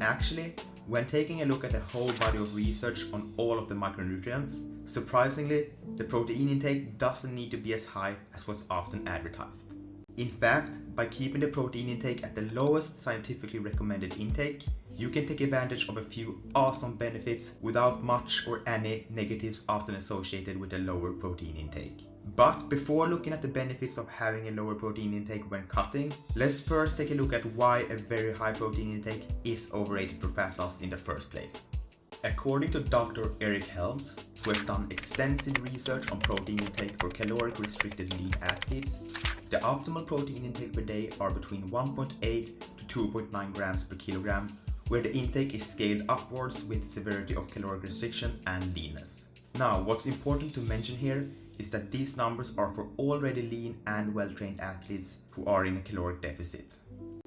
Actually, when taking a look at the whole body of research on all of the micronutrients, surprisingly, the protein intake doesn't need to be as high as what's often advertised. In fact, by keeping the protein intake at the lowest scientifically recommended intake, you can take advantage of a few awesome benefits without much or any negatives often associated with a lower protein intake. But before looking at the benefits of having a lower protein intake when cutting, let's first take a look at why a very high protein intake is overrated for fat loss in the first place. According to Dr. Eric Helms, who has done extensive research on protein intake for caloric restricted lean athletes, the optimal protein intake per day are between 1.8 to 2.9 grams per kilogram, where the intake is scaled upwards with the severity of caloric restriction and leanness. Now, what's important to mention here is that these numbers are for already lean and well-trained athletes who are in a caloric deficit.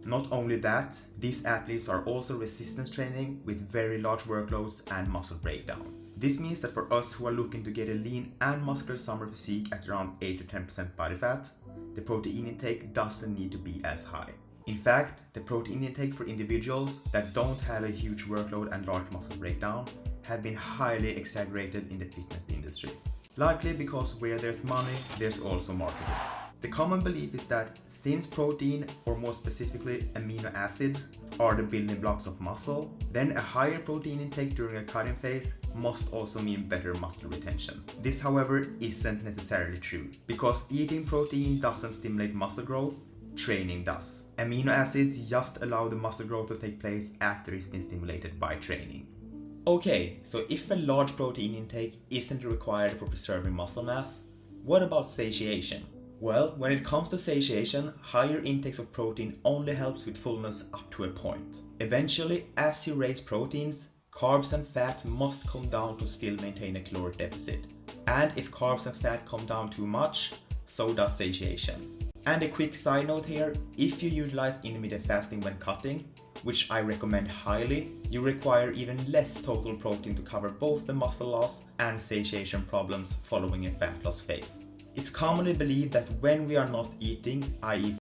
Not only that, these athletes are also resistance training with very large workloads and muscle breakdown. This means that for us who are looking to get a lean and muscular summer physique at around 8 to 10% body fat, the protein intake doesn't need to be as high. In fact, the protein intake for individuals that don't have a huge workload and large muscle breakdown have been highly exaggerated in the fitness industry. Likely because where there's money, there's also marketing. The common belief is that since protein, or more specifically amino acids, are the building blocks of muscle, then a higher protein intake during a cutting phase must also mean better muscle retention. This, however, isn't necessarily true, because eating protein doesn't stimulate muscle growth, training does. Amino acids just allow the muscle growth to take place after it's been stimulated by training. Okay, so if a large protein intake isn't required for preserving muscle mass, what about satiation? Well, when it comes to satiation, higher intakes of protein only helps with fullness up to a point. Eventually, as you raise proteins, carbs and fat must come down to still maintain a caloric deficit. And if carbs and fat come down too much, so does satiation. And a quick side note here, if you utilize intermittent fasting when cutting, which I recommend highly, you require even less total protein to cover both the muscle loss and satiation problems following a fat loss phase. It's commonly believed that when we are not eating, i.e.